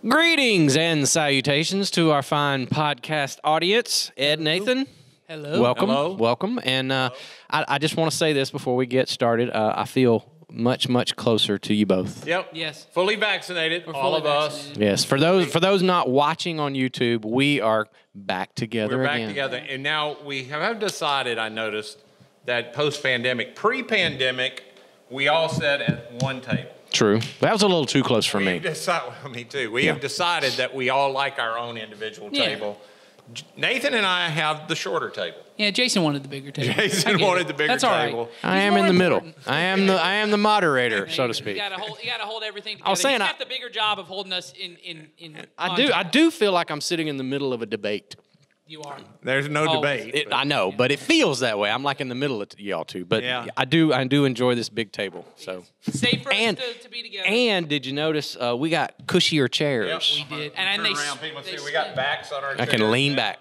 Greetings and salutations to our fine podcast audience. Ed, Nathan. Hello. Welcome. Hello. Welcome. And I just want to say this before we get started. I feel much closer to you both. Yep. Yes. Fully vaccinated, all of us. Yes. For those not watching on YouTube, we are back together We're back again. together. And now we have decided, I noticed, that post-pandemic, pre-pandemic, we all sat at one table. True. That was a little too close for me. Me too. We have decided that we all like our own individual table. Nathan and I have the shorter table. Yeah, Jason wanted the bigger table. Jason wanted the bigger That's all table. right. I am in the middle. I am the moderator, so to speak. You gotta hold everything together. I was saying He's got the bigger job of holding us in. I do feel like I'm sitting in the middle of a debate. You are. There's no debate. I know, but it feels that way. I'm like in the middle of y'all two. But Yeah. I do enjoy this big table. So Safe for And- us to be together. and did you notice we got cushier chairs? we did. Turn And they around, people they see we got backs on our I chairs. can lean back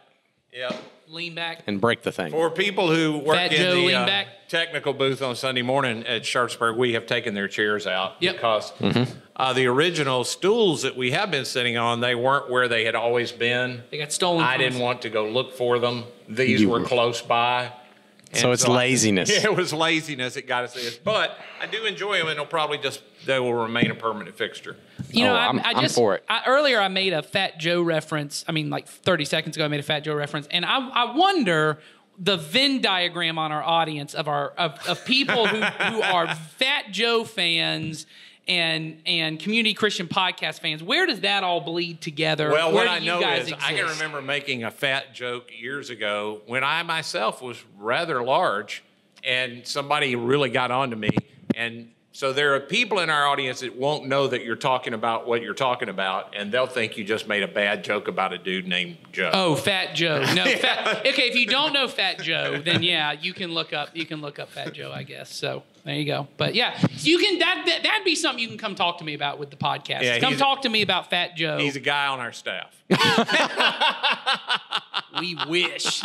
Yep. lean back. and break the thing. For people who work Fat in Joe, the lean back. technical booth on Sunday morning at Sharpsburg, we have taken their chairs out Yep. because the original stools that we have been sitting on, they weren't where they had always been. They got stolen. I from didn't us. want to go look for them. These were close by. So And it's laziness. Yeah, it was laziness that got us this. But I do enjoy them, and they will remain a permanent fixture. You know, Oh, I I'm just for it. Earlier I made a Fat Joe reference. I mean, like 30 seconds ago, I made a Fat Joe reference, and I wonder the Venn diagram on our audience of people who are Fat Joe fans and community Christian podcast fans. Where does that all bleed together? Well, Where what I do you know guys is exist? I can remember making a fat joke years ago when I myself was rather large, and somebody really got on to me. And so there are people in our audience that won't know that you're talking about what you're talking about, and they'll think you just made a bad joke about a dude named Joe. Oh, Fat Joe. No, okay, if you don't know Fat Joe, then yeah, you can look up Fat Joe, I guess. So there you go. But yeah, you can that'd be something you can come talk to me about with the podcast. Yeah, come talk to me about Fat Joe. He's a guy on our staff. We wish.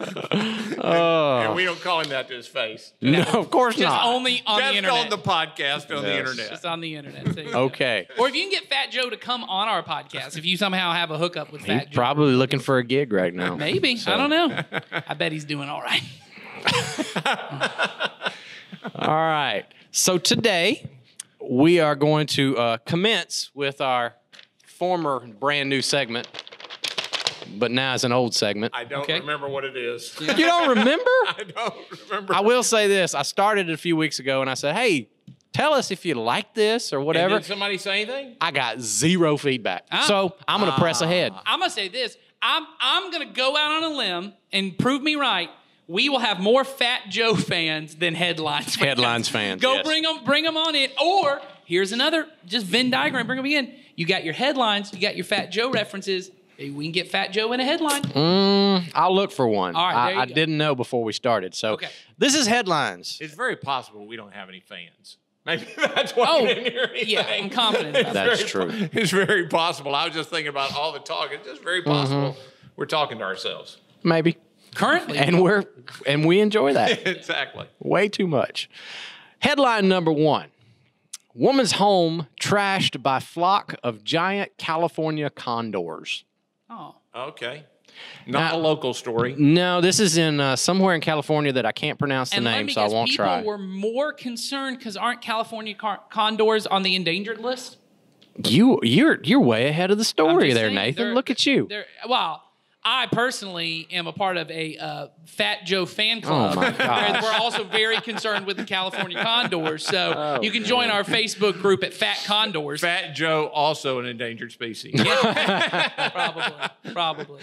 And we don't call him that to his face. No, of course Just not. only on the Just internet. on the podcast on the internet. Just on the internet. So there you go. Okay. Or if you can get Fat Joe to come on our podcast, if you somehow have a hookup with He's Fat Joe. probably looking for a gig right now. Maybe. So- I don't know. I bet he's doing all right. All right. So today we are going to commence with our former brand new segment, but now it's an old segment. I don't remember what it is. You don't remember? I don't remember. I will say this. I started it a few weeks ago and I said, hey, tell us if you like this or whatever. And did somebody say anything? I got zero feedback. So I'm going to press ahead. I'm going to say this. I'm going to go out on a limb and prove me right. We will have more Fat Joe fans than Headlines fans. Headlines fans, Go yes. bring them on in. Or here's another, just Venn diagram, bring them in. You got your headlines, you got your Fat Joe references. Maybe we can get Fat Joe in a headline. I'll look for one. All right, there you I go. didn't know before we started. So Okay. this is Headlines. It's very possible we don't have any fans. Maybe that's why we didn't hear anything. yeah, I'm confident about that. That's true. It's very possible. I was just thinking about all the talk. It's just very possible we're talking to ourselves. Maybe. Currently. And we enjoy that. Exactly. Way too much. Headline number 1. Woman's home trashed by flock of giant California condors. Oh. Okay. Not a local story. No, this is in somewhere in California that I can't pronounce the And let name, me so I guess, won't people try. were more concerned because aren't California condors on the endangered list? You're way ahead of the I'm story just there, saying, Nathan. Look at you. Well, I personally am a part of a Fat Joe fan club. Oh, my gosh. Where we're also very concerned with the California condors. So you can join our Facebook group at Fat Condors. Fat Joe, also an endangered species. Probably.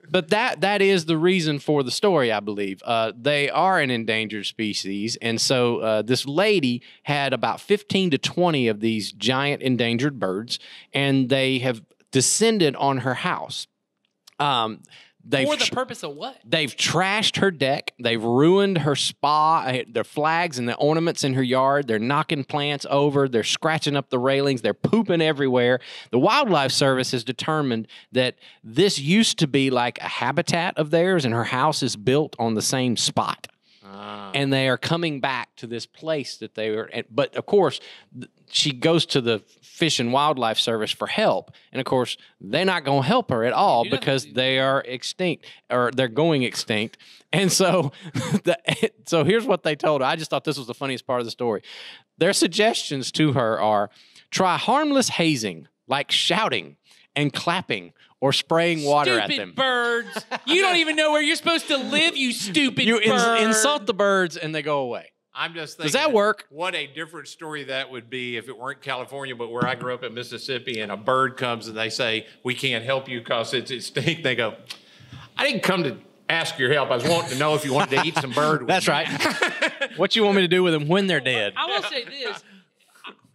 But that is the reason for the story, I believe. They are an endangered species, and so this lady had about 15 to 20 of these giant endangered birds, and they have descended on her house. For the purpose of what? They've trashed her deck. They've ruined her spa, their flags and the ornaments in her yard. They're knocking plants over. They're scratching up the railings. They're pooping everywhere. The Wildlife Service has determined that this used to be like a habitat of theirs, and her house is built on the same spot. And they are coming back to this place that they were at. But, of course, she goes to the Fish and Wildlife Service for help. And, of course, they're not going to help her at all because they are extinct or they're going extinct. And so, so here's what they told her. I just thought this was the funniest part of the story. Their suggestions to her are try harmless hazing, like shouting and clapping or spraying water at them. Stupid birds. You don't even know where you're supposed to live, you stupid bird. Insult the birds and they go away. I'm just thinking. Does that work? What a different story that would be if it weren't California, but where I grew up in Mississippi, and a bird comes and they say, we can't help you because it's extinct. They go, I didn't come to ask your help. I was wanting to know if you wanted to eat some bird with That's me. right. What you want me to do with them when they're dead? I will say this.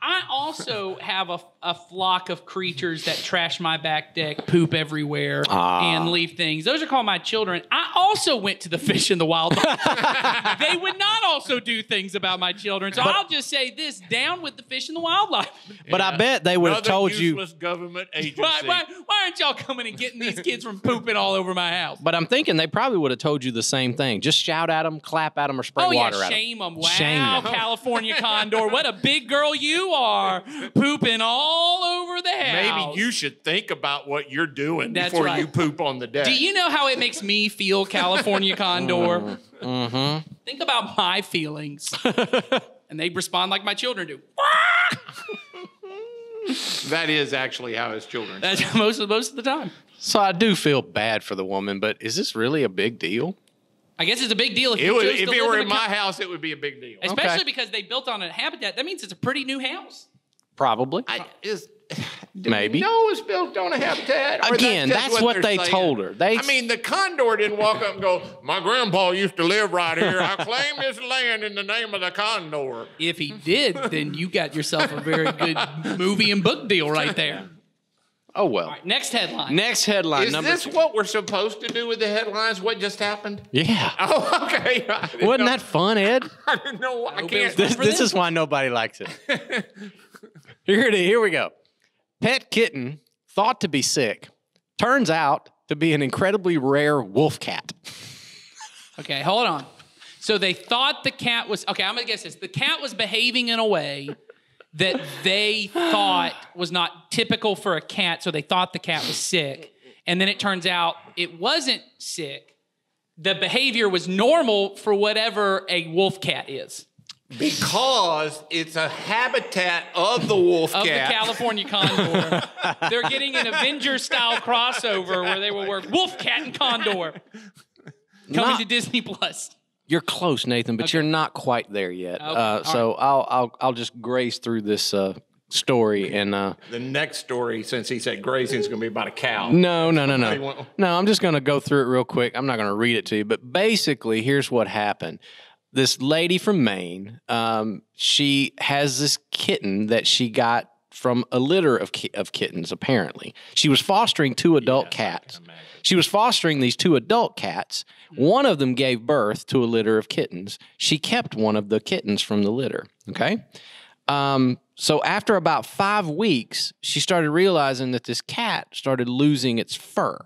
I also have a flock of creatures that trash my back deck, poop everywhere, and leave things. Those are called my children. I also went to the Fish and the Wildlife. They would not also do things about my children. So I'll just say this, down with the Fish and the Wildlife. But I bet they would have told you. Useless government agency. Why aren't y'all coming and getting these kids from pooping all over my house? But I'm thinking they probably would have told you the same thing. Just shout at them, clap at them, or spray water at them. Shame them. Wow, Shame them. California Condor, what a big girl you are, pooping all over the house. Maybe you should think about what you're doing That's before right. you poop on the deck. Do you know how it makes me feel, California Condor? Think about my feelings. And they respond like my children do. That is actually how his children That's say. most of the time. So I do feel bad for the woman, but is this really a big deal? I guess it's a big deal if It you would, choose if to it live were in in my house, it would be a big deal. Especially because they built on a habitat. That means it's a pretty new house. Probably. Maybe. No, it's built on a habitat. Or Again, that's what they're they saying. told her. I mean, the condor didn't walk up and go, my grandpa used to live right here. I claim this land in the name of the condor. If he did, then you got yourself a very good movie and book deal right there. Oh, well. All right, next headline. Next headline. Is number this 2. what we're supposed to do with the headlines? What just happened? Yeah. Oh, okay. Wasn't that fun, Ed? I didn't know. I can't. This is why nobody likes it. Here we go. Pet kitten thought to be sick. Turns out to be an incredibly rare wolf cat. Okay, hold on. So they thought the cat was... Okay, I'm going to guess this. The cat was behaving in a way that they thought was not typical for a cat, so they thought the cat was sick. And then it turns out it wasn't sick. The behavior was normal for whatever a wolf cat is. Because it's a habitat of the wolf Of cat. the California Condor. They're getting an Avengers-style crossover where they will work Wolf Cat and Condor. Coming to Disney Plus. You're close, Nathan, but you're not quite there yet. Okay, So I'll just graze through this story and. The next story, since he said grazing, is going to be about a cow. No. No, I'm just going to go through it real quick. I'm not going to read it to you, but basically, here's what happened. This lady from Maine, she has this kitten that she got from a litter of kittens, apparently. She was fostering 2 adult cats. She was fostering these 2 adult cats. One of them gave birth to a litter of kittens. She kept one of the kittens from the litter, okay? So after about 5 weeks, she started realizing that this cat started losing its fur.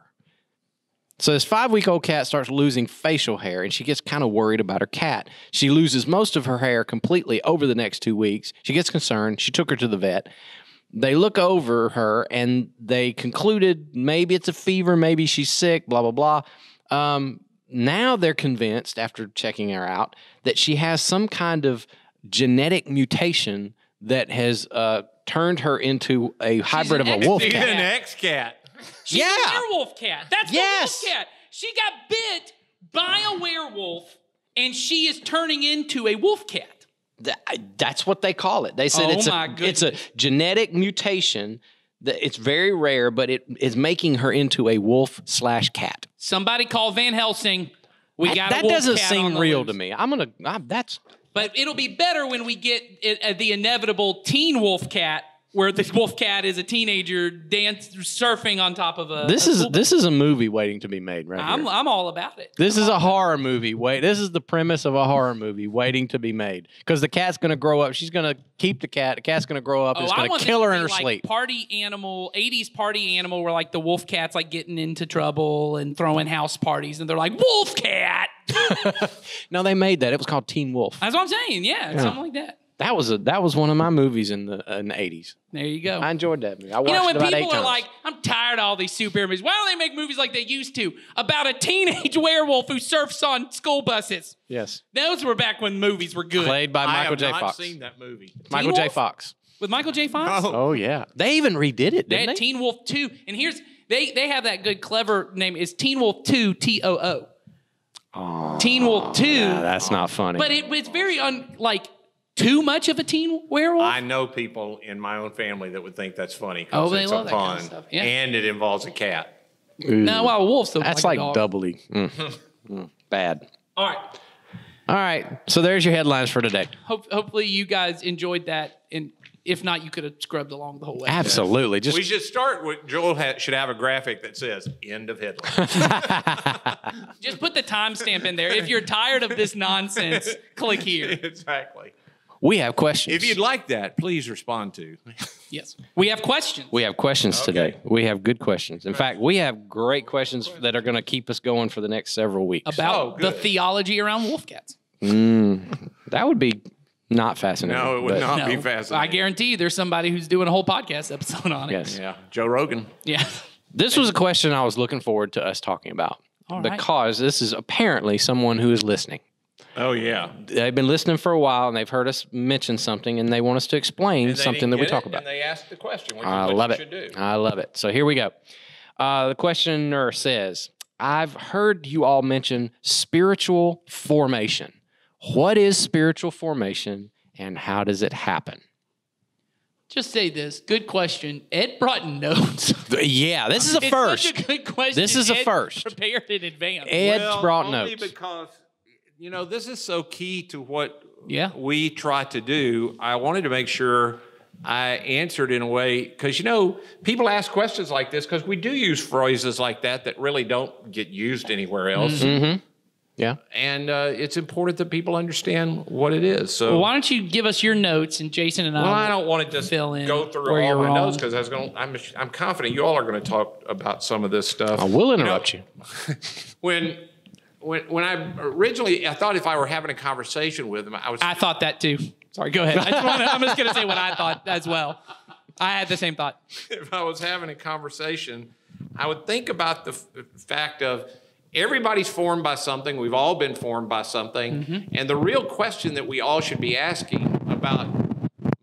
So this 5-week-old cat starts losing facial hair, and she gets kind of worried about her cat. She loses most of her hair completely over the next 2 weeks. She gets concerned. She took her to the vet. They look over her, and they concluded maybe it's a fever, maybe she's sick, blah, blah, blah. Now they're convinced, after checking her out, that she has some kind of genetic mutation that has turned her into a hybrid of a wolf She's cat. an ex-cat. She's a werewolf cat. That's the wolf cat. She got bit by a werewolf, and she is turning into a wolf cat. That's what they call it. They said it's a genetic mutation. That it's very rare, but it is making her into a wolf/cat. Somebody call Van Helsing. We got that a wolf doesn't cat seem on the real loose. to me. I'm gonna. That's. But it'll be better when we get the inevitable teen wolf cat where the wolf cat is a teenager surfing on top of a. This is a movie waiting to be made, right here. I'm all about it. This is a horror movie. This is the premise of a horror movie waiting to be made. Because the cat's going to grow up. She's going to keep the cat. The cat's going to grow up. And it's going to kill her in her sleep. Party animal, 80s party animal, where like the wolf cat's like getting into trouble and throwing house parties, and they're like wolf cat. No, they made that. It was called Teen Wolf. That's what I'm saying. Yeah, something like that. That was one of my movies in the 80s. There you go. I enjoyed that movie. I watched when it about 8 people are times. like, I'm tired of all these superhero movies. Why don't they make movies like they used to about a teenage werewolf who surfs on school buses? Yes. Those were back when movies were good. Played by Michael J. I have not Fox. seen that movie. Michael J. Fox. With Michael J. Fox? Oh, yeah. They even redid it, They didn't had they? Teen Wolf 2. And here's, they have that good, clever name. It's Teen Wolf 2, T-O-O. Oh, Teen Wolf 2. yeah, that's not funny. But it's very, too much of a teen werewolf? I know people in my own family that would think that's funny Oh, because they it's love a that kind pun, of stuff. Yeah. and it involves a cat. No, well, a wolf's so That's like like a dog. doubly bad. All right. All right. So there's your headlines for today. Hopefully you guys enjoyed that. And if not, you could have scrubbed along the whole way. Absolutely. Just We should start with Joel should have a graphic that says "End of headline." Just put the timestamp in there. If you're tired of this nonsense, click here. Exactly. we have questions. If you'd like that, please respond to. Yes. We have questions. We have questions today. We have good questions. In fact, we have great questions that are going to keep us going for the next several weeks. About the good. theology around wolf cats. That would be not fascinating. No, it would but- not be No, fascinating. I guarantee you there's somebody who's doing a whole podcast episode on it. Yes. Yeah, Joe Rogan. Yeah. This was a question I was looking forward to us talking about All right. because this is apparently someone who is listening. Oh yeah. They've been listening for a while and they've heard us mention something and they want us to explain And they something didn't that we get talk it, about. And they asked the question, which I is what love you it. should do. I love it. So here we go. The questioner says, I've heard you all mention spiritual formation. What is spiritual formation and how does it happen? Just say this. Good question. Ed brought notes. Yeah, this is a It's first. such a good question. This is a Ed first. Prepared in advance. Ed's brought only notes. because, this is so key to what Yeah. we try to do. I wanted to make sure I answered in a way, because, people ask questions like this because we do use phrases like that really don't get used anywhere else. Mm-hmm. Yeah. And it's important that people understand what it is. So, Well, why don't you give us your notes and Jason and I. well, I don't want to just fill in go through where all you're my wrong. notes because I'm confident you all are going to talk about some of this stuff. I will interrupt you. When I thought if I were having a conversation with him, I thought that too. Sorry, go ahead. I'm just going to say what I thought as well. I had the same thought. if I was having a conversation, I would think about the fact of everybody's formed by something. We've all been formed by something. Mm-hmm. And the real question that we all should be asking about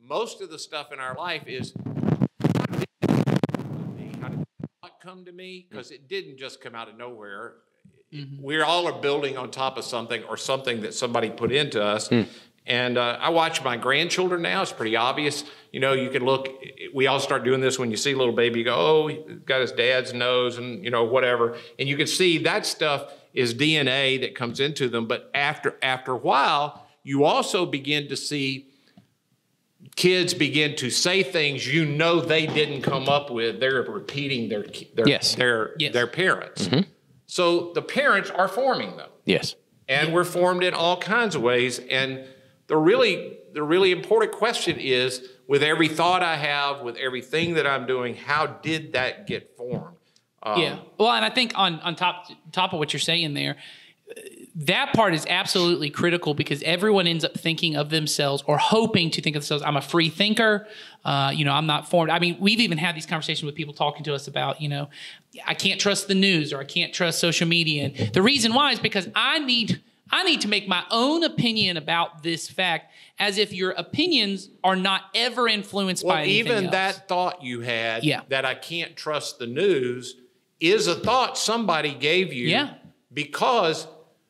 most of the stuff in our life is, how did it come to me? Because it didn't just come out of nowhere. Mm-hmm. We all are building on top of something or something that somebody put into us. And I watch my grandchildren now. It's pretty obvious. You can look, we all start doing this when you see a little baby, you go, oh, he's got his dad's nose and, whatever. And you can see that stuff is DNA that comes into them. But after a while, you also begin to see kids begin to say things they didn't come up with. They're repeating their Yes. their parents. So the parents are forming them. Yes. And we're formed in all kinds of ways. And the really important question is, with every thought I have, with everything that I'm doing, how did that get formed? Yeah. Well, and I think on top of what you're saying there, that part is absolutely critical because everyone ends up thinking of themselves or hoping to think of themselves. I'm a free thinker. I'm not formed. I mean, we've even had these conversations with people talking to us about, I can't trust the news or I can't trust social media. And the reason why is because I need to make my own opinion about this fact as if your opinions are not ever influenced by anything even else. that thought you had, Yeah. that I can't trust the news, is a thought somebody gave you. Yeah. Because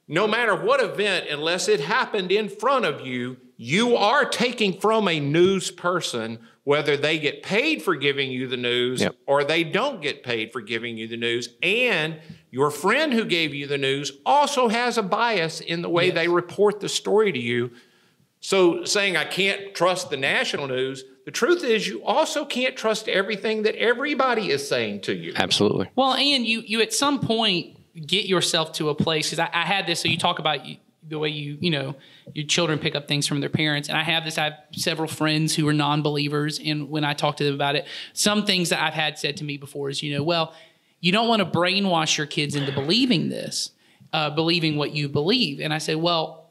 no matter what event, unless it happened in front of you, you are taking from a news person, whether they get paid for giving you the news Yep. or they don't get paid for giving you the news. And your friend who gave you the news also has a bias in the way they report the story to you. So saying I can't trust the national news, the truth is you also can't trust everything that everybody is saying to you. Absolutely. Well, and you at some point get yourself to a place, because I had this, so you talk about the way your children pick up things from their parents. And I have several friends who are non-believers. And when I talk to them about it, some things that I've had said to me before is, well, you don't want to brainwash your kids into believing this, believing what you believe. And I said, well,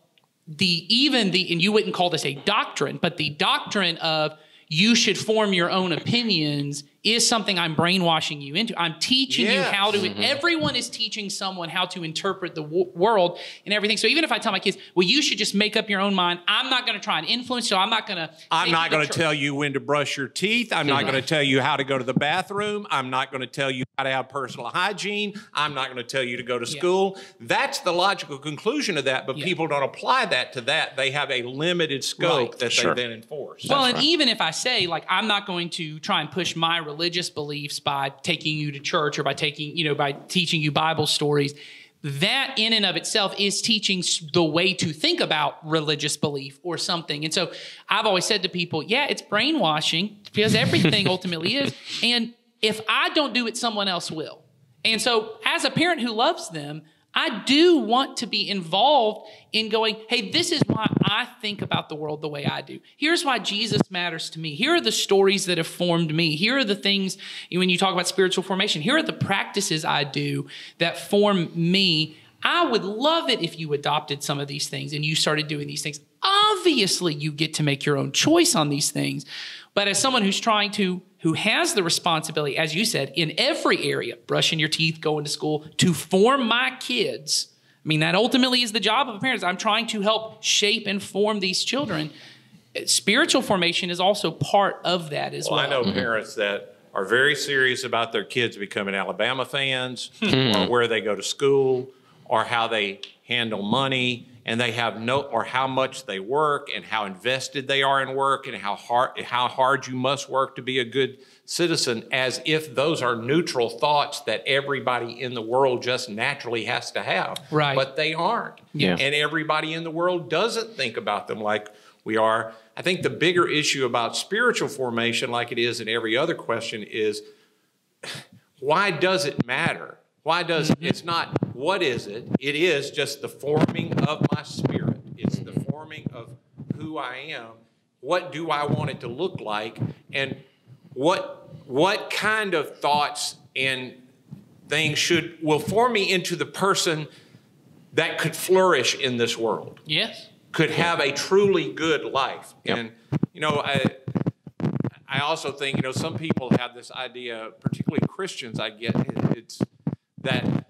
and you wouldn't call this a doctrine, but the doctrine of you should form your own opinions is something I'm brainwashing you into. I'm teaching you how to, everyone is teaching someone how to interpret the world and everything. So even if I tell my kids, well, you should just make up your own mind, I'm not going to try and influence you. I'm not going to tell you when to brush your teeth. I'm not going to tell you how to go to the bathroom. I'm not going to tell you how to have personal hygiene. I'm not going to tell you to go to school. That's the logical conclusion of that, but people don't apply that to that. They have a limited scope that they then enforce. Well, and even if I say, like, I'm not going to try and push my religious beliefs by taking you to church or by teaching you Bible stories, that in and of itself is teaching the way to think about religious belief or something. And so I've always said to people, it's brainwashing, because everything ultimately is. And if I don't do it, someone else will. And so as a parent who loves them, I do want to be involved in going, hey, this is why I think about the world the way I do. Here's why Jesus matters to me. Here are the stories that have formed me. Here are the things, when you talk about spiritual formation, here are the practices I do that form me. I would love it if you adopted some of these things and you started doing these things. Obviously, you get to make your own choice on these things. But as someone who has the responsibility, as you said, in every area, brushing your teeth, going to school, to form my kids, I mean, that ultimately is the job of a parent. I'm trying to help shape and form these children. Spiritual formation is also part of that as well. I know parents that are very serious about their kids becoming Alabama fans, or where they go to school, or how they handle money, and they have or how much they work, and how invested they are in work, and how hard you must work to be a good citizen, as if those are neutral thoughts that everybody in the world just naturally has to have. Right. But they aren't. Yeah. And everybody in the world doesn't think about them like we are. I think the bigger issue about spiritual formation, like it is in every other question, is why does it matter? Why does it's not what is it? It is just the forming of my spirit. It's the forming of who I am. What do I want it to look like? And what kind of thoughts and things will form me into the person that could flourish in this world? Yes. Could have a truly good life. Yep. And I also think, some people have this idea, particularly Christians, I get it's that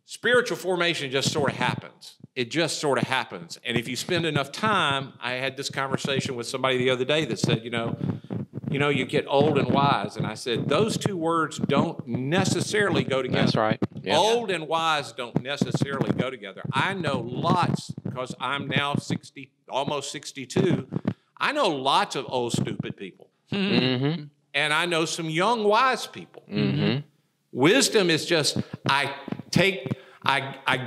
spiritual formation just sort of happens. It just sort of happens. And if you spend enough time, I had this conversation with somebody the other day that said, you get old and wise. And I said, those two words don't necessarily go together. That's right. Yeah. Old and wise don't necessarily go together. I know lots, because I'm now almost 62. I know lots of old, stupid people. Mm-hmm. And I know some young, wise people. Mm-hmm. Wisdom is just, I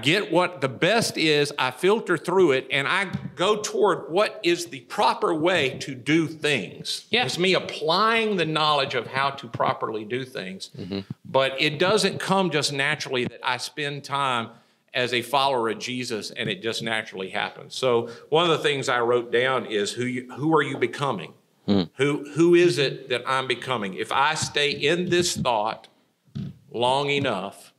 get what the best is, I filter through it, and I go toward what is the proper way to do things. Yeah. It's me applying the knowledge of how to properly do things. Mm-hmm. But it doesn't come just naturally that I spend time as a follower of Jesus and it just naturally happens. So one of the things I wrote down is who are you becoming? Who is it that I'm becoming? If I stay in this thought long enough,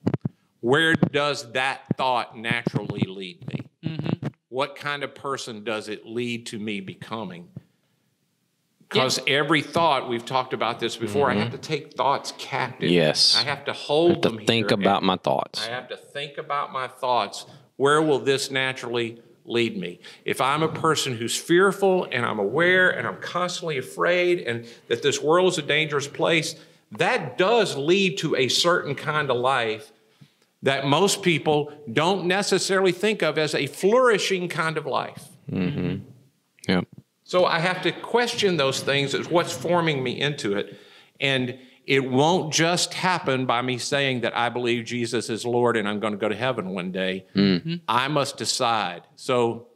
where does that thought naturally lead me? Mm-hmm. What kind of person does it lead to me becoming? Because every thought, we've talked about this before, I have to take thoughts captive. Yes. I have to hold them here. Think about my thoughts. I have to think about my thoughts. Where will this naturally lead me? If I'm a person who's fearful and I'm aware and I'm constantly afraid and that this world is a dangerous place, that does lead to a certain kind of life that most people don't necessarily think of as a flourishing kind of life. Mm-hmm. Yep. So I have to question those things as what's forming me into it. And it won't just happen by me saying that I believe Jesus is Lord and I'm going to go to heaven one day. Mm-hmm. I must decide. So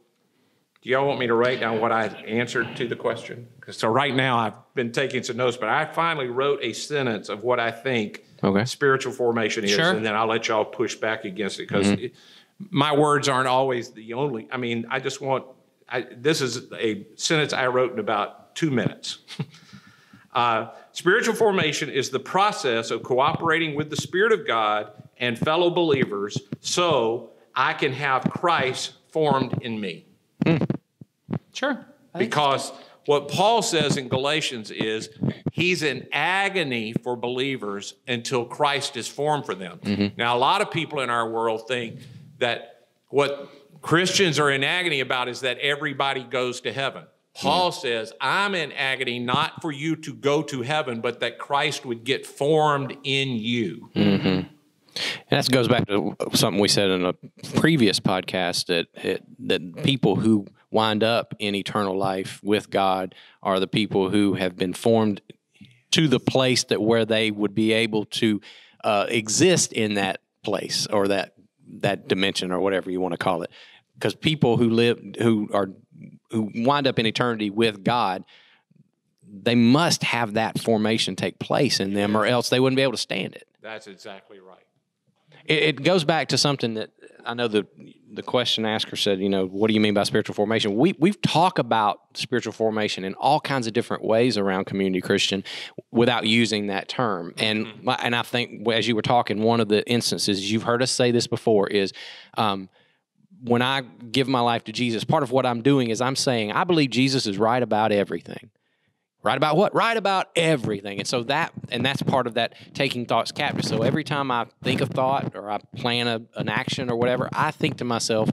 Do y'all want me to write down what I answered to the question? So right now I've been taking some notes, but I finally wrote a sentence of what I think spiritual formation is, and then I'll let y'all push back against it, because my words aren't always the only. I mean, this is a sentence I wrote in about 2 minutes. Spiritual formation is the process of cooperating with the Spirit of God and fellow believers so I can have Christ formed in me. Sure. Because what Paul says in Galatians is he's in agony for believers until Christ is formed for them. Now, a lot of people in our world think that what Christians are in agony about is that everybody goes to heaven. Paul says, I'm in agony not for you to go to heaven, but that Christ would get formed in you. And that goes back to something we said in a previous podcast, that people who wind up in eternal life with God are the people who have been formed to the place that where they would be able to exist in that place, or that dimension, or whatever you want to call it. Because people who wind up in eternity with God, they must have that formation take place in them, or else they wouldn't be able to stand it. That's exactly right. It goes back to something that I know the question asker said, what do you mean by spiritual formation? We've talked about spiritual formation in all kinds of different ways around Community Christian without using that term. And I think as you were talking, one of the instances, you've heard us say this before, is when I give my life to Jesus, part of what I'm doing is I'm saying, I believe Jesus is right about everything. Right about what? Right about everything. And so that's part of that taking thoughts captive. So every time I think of thought, or I plan an action or whatever, I think to myself,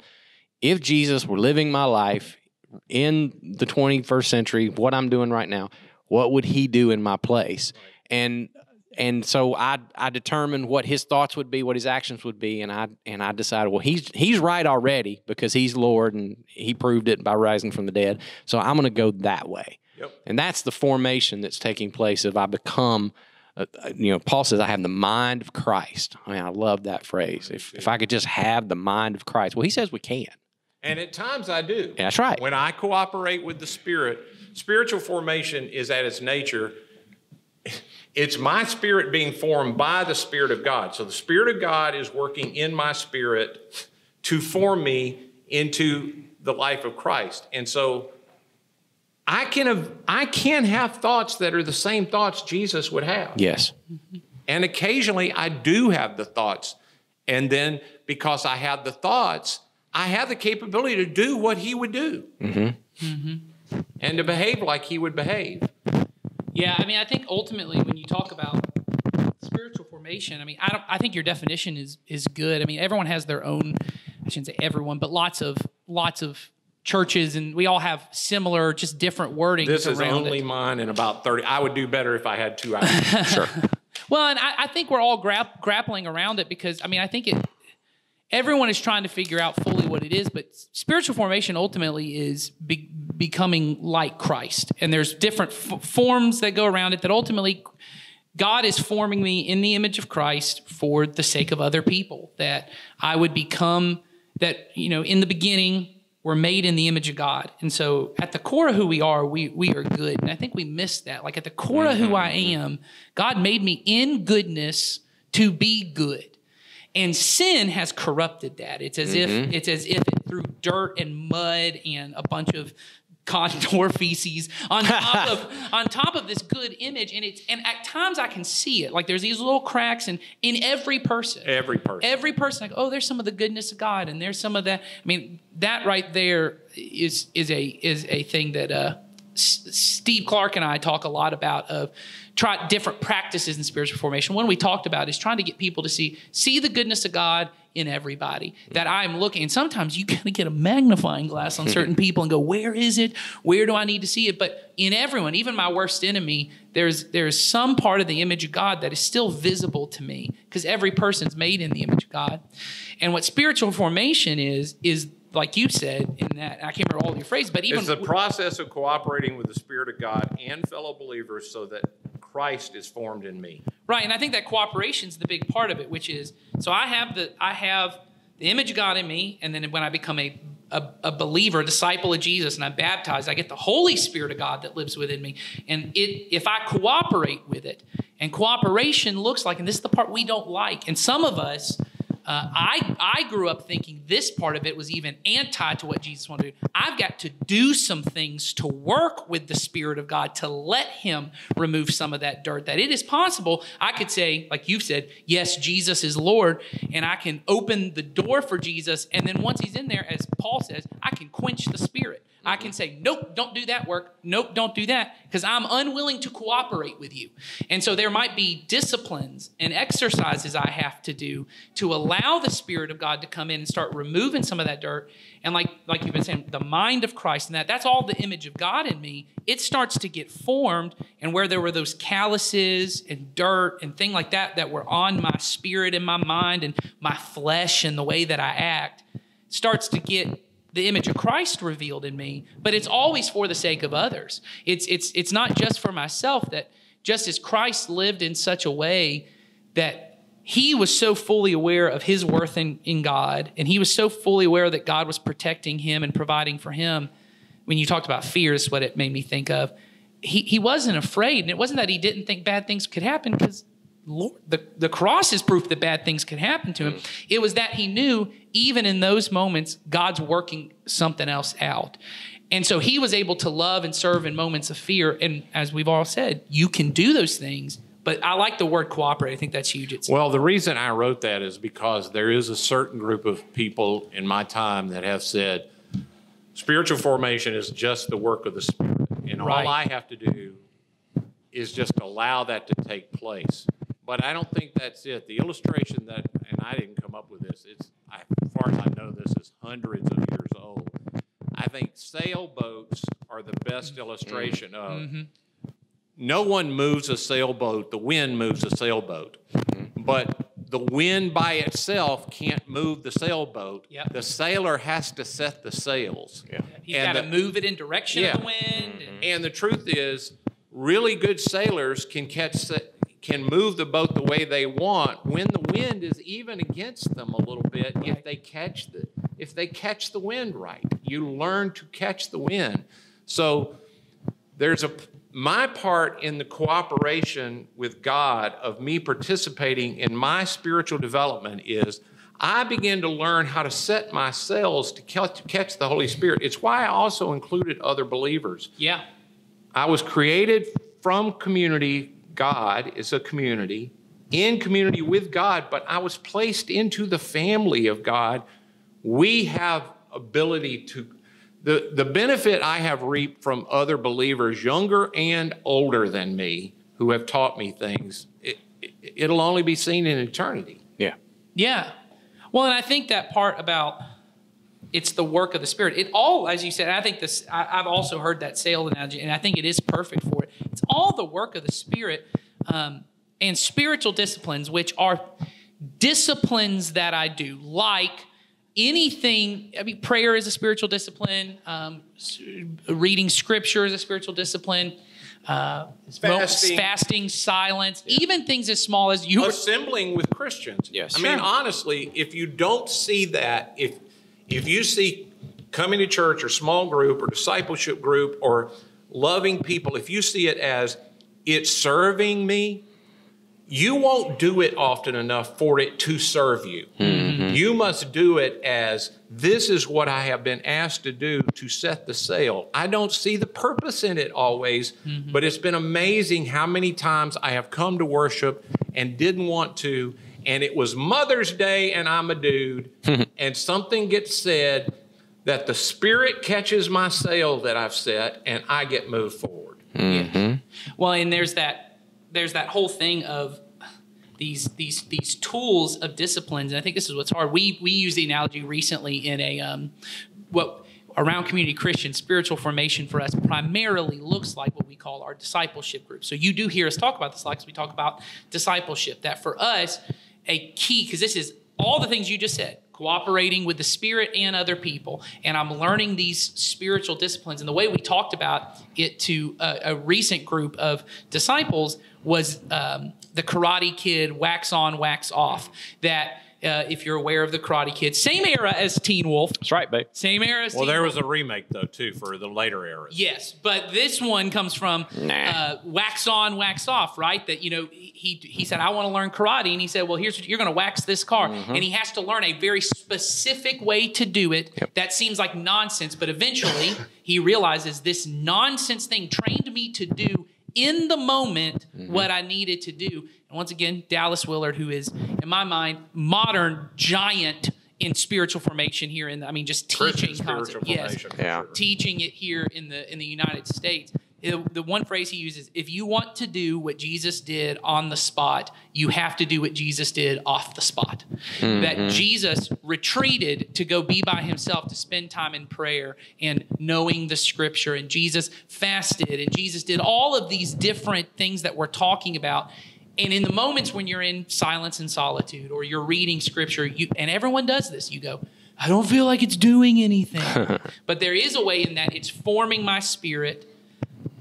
if Jesus were living my life in the 21st century, what I'm doing right now, what would he do in my place? And so I determined what his thoughts would be, what his actions would be, and I decided, well, he's right already, because he's Lord and he proved it by rising from the dead. So I'm going to go that way. Yep. And that's the formation that's taking place if I become, Paul says, I have the mind of Christ. I mean, I love that phrase. If I could just have the mind of Christ. Well, he says we can. And at times I do. Yeah, that's right. When I cooperate with the Spirit, spiritual formation is at its nature, it's my spirit being formed by the Spirit of God. So the Spirit of God is working in my spirit to form me into the life of Christ. And so I can have thoughts that are the same thoughts Jesus would have. Yes. And occasionally I do have the thoughts. And then because I have the thoughts, I have the capability to do what he would do. And to behave like he would behave. Yeah, I mean, I think ultimately when you talk about spiritual formation, I mean, I think your definition is good. I mean, everyone has their own, I shouldn't say everyone, but lots of churches, and we all have similar, just different wording. This is only mine and about 30. I would do better if I had 2 hours. Sure. Well, and I think we're all grappling around it, because, I mean, I think everyone is trying to figure out fully what it is, but spiritual formation ultimately is becoming like Christ. And there's different forms that go around it, that ultimately God is forming me in the image of Christ for the sake of other people, that I would become that, in the beginning, we're made in the image of God. And so at the core of who we are good. And I think we miss that. Like at the core of who I am, God made me in goodness to be good. And sin has corrupted that. It's as if it threw dirt and mud and a bunch of condor feces on top of this good image, and at times I can see it. Like there's these little cracks in every person. Every person. Like, oh, there's some of the goodness of God, and there's some of that. I mean, that right there is a thing that Steve Clark and I talk a lot about, of try different practices in spiritual formation. One we talked about is trying to get people to see the goodness of God in everybody, that I'm looking. And sometimes you gotta get a magnifying glass on certain people and go, where is it? Where do I need to see it? But in everyone, even my worst enemy, there's some part of the image of God that is still visible to me, because every person's made in the image of God. And what spiritual formation is like you said, in that, I can't remember all your phrases, but even... It's the process of cooperating with the Spirit of God and fellow believers so that Christ is formed in me. Right, and I think that cooperation is the big part of it, which is, so I have the image of God in me, and then when I become a a believer, a disciple of Jesus, and I'm baptized, I get the Holy Spirit of God that lives within me. And if I cooperate with it, and cooperation looks like, and this is the part we don't like, and some of us, I grew up thinking this part of it was even anti to what Jesus wanted to do. I've got to do some things to work with the Spirit of God to let him remove some of that dirt. That it is possible. I could say, like you've said, yes, Jesus is Lord, and I can open the door for Jesus. And then once he's in there, as Paul says, I can quench the Spirit. I can say, nope, don't do that work. Nope, don't do that, because I'm unwilling to cooperate with you. And so there might be disciplines and exercises I have to do to allow the Spirit of God to come in and start removing some of that dirt. And like you've been saying, the mind of Christ, and that's all the image of God in me. It starts to get formed, and where there were those calluses and dirt and things like that were on my spirit and my mind and my flesh and the way that I act, starts to get the image of Christ revealed in me, but it's always for the sake of others. It's not just for myself, that just as Christ lived in such a way that he was so fully aware of his worth in God, and he was so fully aware that God was protecting him and providing for him. When you talked about fear, is what it made me think of. He wasn't afraid, and it wasn't that he didn't think bad things could happen, because Lord, the cross is proof that bad things could happen to him. It was that he knew even in those moments, God's working something else out. And so he was able to love and serve in moments of fear. And as we've all said, you can do those things. But I like the word cooperate. I think that's huge. Well, the reason I wrote that is because there is a certain group of people in my time that have said spiritual formation is just the work of the Spirit. And all I have to do is just allow that to take place. But I don't think that's it. The illustration that, and I didn't come up with this, as far as I know, this is hundreds of years old. I think sailboats are the best illustration of no one moves a sailboat, the wind moves a sailboat. But the wind by itself can't move the sailboat. Yep. The sailor has to set the sails. Yeah. He's got to move it in direction of the wind. And the truth is, really good sailors can move the boat the way they want when the wind is even against them a little bit. If they catch the wind right, you learn to catch the wind. So there's my part in the cooperation with God of me participating in my spiritual development is I begin to learn how to set my sails to catch the Holy Spirit. It's why I also included other believers. Yeah. I was created from community. God is a community, in community with God, but I was placed into the family of God. We have able to, the benefit I have reaped from other believers, younger and older than me, who have taught me things, it'll only be seen in eternity. Yeah. Yeah. Well, and I think that part about it's the work of the Spirit. It all, as you said, I think this, I've also heard that sail analogy, and I think it is perfect for it. It's all the work of the Spirit and spiritual disciplines, which are disciplines that I do, like anything. I mean, prayer is a spiritual discipline. Reading Scripture is a spiritual discipline. Fasting, silence, even things as small as you assembling with Christians. Yes. I mean, honestly, if you don't see that, if you see coming to church or small group or discipleship group or loving people, if you see it as it's serving me, you won't do it often enough for it to serve you. Mm-hmm. You must do it as this is what I have been asked to do to set the sail. I don't see the purpose in it always, but it's been amazing how many times I have come to worship and didn't want to, and it was Mother's Day and I'm a dude, and something gets said that the Spirit catches my sail that I've set and I get moved forward. Mm-hmm. Yes. Well, and there's that whole thing of these tools of disciplines, and I think this is what's hard. We used the analogy recently in a around Community Christian. Spiritual formation for us primarily looks like what we call our discipleship group. So you do hear us talk about this, like we talk about discipleship. That for us, a key, because this is all the things you just said, cooperating with the Spirit and other people. And I'm learning these spiritual disciplines. And the way we talked about it to a recent group of disciples was the Karate Kid, wax on, wax off. That if you're aware of the Karate Kid. Same era as Teen Wolf. That's right, babe. Same era as Well, Teen there Wolf. was a remake, though, too, for the later eras. Yes, but this one comes from wax on, wax off, right? That, he said, I want to learn karate. And he said, well, here's what you're going to wax this car. And he has to learn a very specific way to do it. Yep. That seems like nonsense, but eventually he realizes this nonsense thing trained me to do in the moment what I needed to do. And once again, Dallas Willard, who is, in my mind, modern giant in spiritual formation here just teaching concept. Yes, teaching it here in the United States. The one phrase he uses: if you want to do what Jesus did on the spot, you have to do what Jesus did off the spot. That Jesus retreated to go be by himself, to spend time in prayer and knowing the scripture, and Jesus fasted, and Jesus did all of these different things that we're talking about. And in the moments when you're in silence and solitude, or you're reading scripture, and everyone does this, you go, I don't feel like it's doing anything. But there is a way in that it's forming my spirit,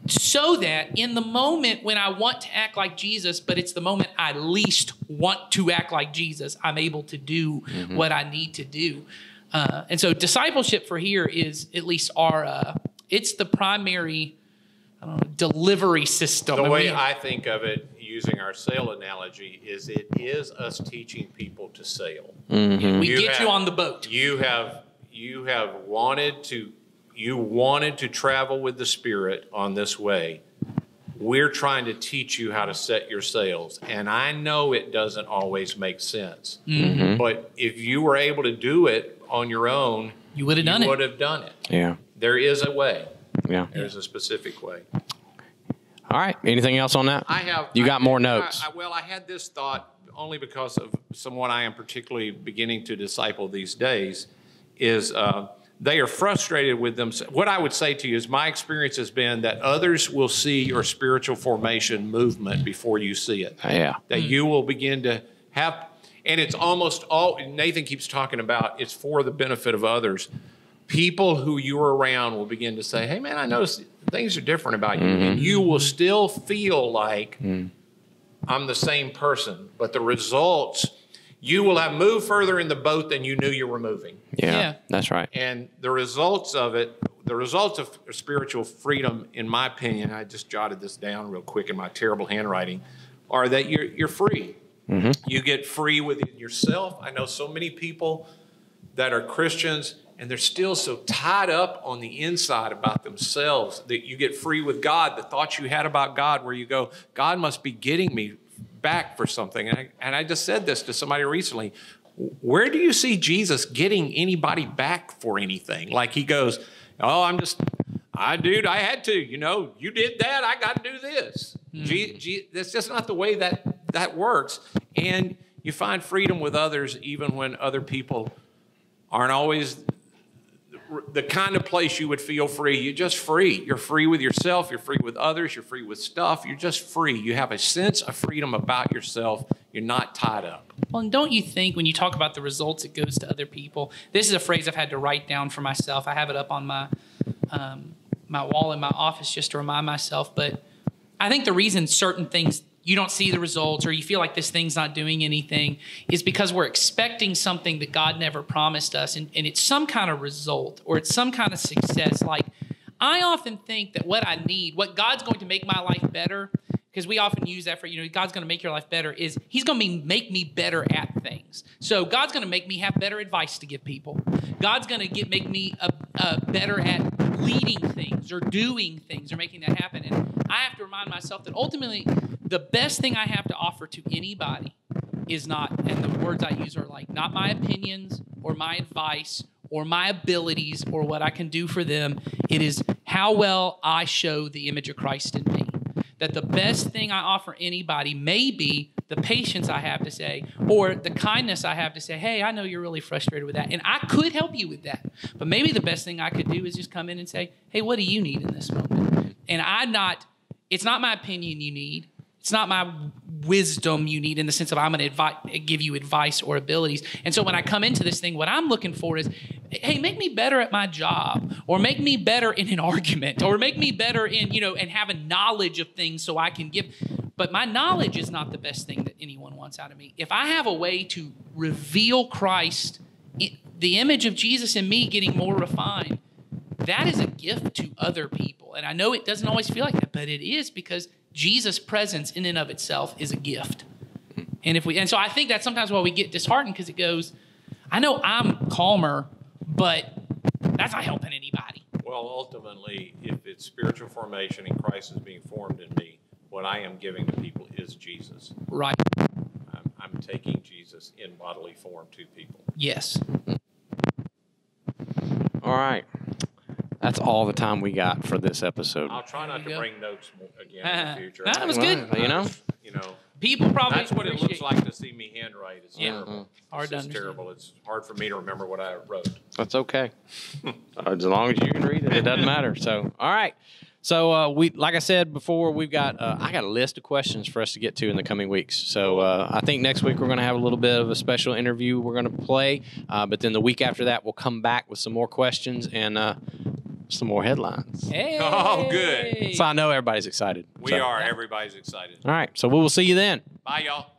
so that in the moment when I want to act like Jesus, but it's the moment I least want to act like Jesus, I'm able to do what I need to do. And so discipleship for here is at least it's the primary delivery system. The way I think of it, using our sail analogy, is it is us teaching people to sail. We get you on the boat. You wanted to travel with the Spirit on this way. We're trying to teach you how to set your sails. And I know it doesn't always make sense. But if you were able to do it on your own, you would have done it. Yeah. There is a way. Yeah. There's a specific way. All right. Anything else on that? You got more notes. I had this thought only because of someone I am particularly beginning to disciple these days, is they are frustrated with them. What I would say to you is my experience has been that others will see your spiritual formation movement before you see it. Yeah. That you will begin to have, and it's almost all, Nathan keeps talking about, it's for the benefit of others. People who you're around will begin to say, hey, man, I noticed things are different about you. And you will still feel like I'm the same person. But the results, you will have moved further in the boat than you knew you were moving. Yeah, that's right. And the results of it, the results of spiritual freedom, in my opinion, I just jotted this down real quick in my terrible handwriting, are that you're free. You get free within yourself. I know so many people that are Christians, and they're still so tied up on the inside about themselves, that you get free with God. The thoughts you had about God, where you go, God must be getting me back for something. And I just said this to somebody recently. Where do you see Jesus getting anybody back for anything? Like he goes, oh, I had to, you did that, I got to do this. That's just not the way that works. And you find freedom with others even when other people aren't always the kind of place you would feel free. You're just free. You're free with yourself. You're free with others. You're free with stuff. You're just free. You have a sense of freedom about yourself. You're not tied up. Well, and don't you think when you talk about the results, it goes to other people? This is a phrase I've had to write down for myself. I have it up on my wall in my office just to remind myself. But I think the reason certain things you don't see the results, or you feel like this thing's not doing anything, is because we're expecting something that God never promised us. And it's some kind of result, or it's some kind of success. Like, I often think that what I need, what God's going to make my life better, because we often use that for, God's going to make your life better, is he's going to make me better at things. So God's going to make me have better advice to give people. God's going to make me better at leading things or doing things or making that happen. And I have to remind myself that ultimately the best thing I have to offer to anybody is not, and the words I use are like, not my opinions or my advice or my abilities or what I can do for them. It is how well I show the image of Christ in me. That the best thing I offer anybody may be the patience I have to say, or the kindness I have to say, hey, I know you're really frustrated with that, and I could help you with that. But maybe the best thing I could do is just come in and say, hey, what do you need in this moment? And it's not my opinion you need. It's not my wisdom you need in the sense of I'm going to give you advice or abilities. And so when I come into this thing, what I'm looking for is, hey, make me better at my job, or make me better in an argument, or make me better in, and having knowledge of things so I can give. But my knowledge is not the best thing that anyone wants out of me. If I have a way to reveal Christ, the image of Jesus in me getting more refined, that is a gift to other people. And I know it doesn't always feel like that, but it is, because Jesus' presence in and of itself is a gift. And so I think that's sometimes why we get disheartened, because it goes, I know I'm calmer, but that's not helping anybody. Well, ultimately, if it's spiritual formation and Christ is being formed in me, what I am giving to people is Jesus. Right. I'm taking Jesus in bodily form to people. Yes. All right. That's all the time we got for this episode. I'll try not to bring notes again in the future. That was good. You know? People probably That's what it looks like to see me handwrite. It's terrible. Hard to It's understand. terrible. It's hard for me to remember what I wrote. That's okay. As long as you can read it, it doesn't matter. So, all right. So like I said before, we've got I got a list of questions for us to get to in the coming weeks. So I think next week we're going to have a little bit of a special interview we're going to play, but then the week after that we'll come back with some more questions and some more headlines. Hey. Oh, good. So I know everybody's excited. We are. Everybody's excited. All right. So we will see you then. Bye, y'all.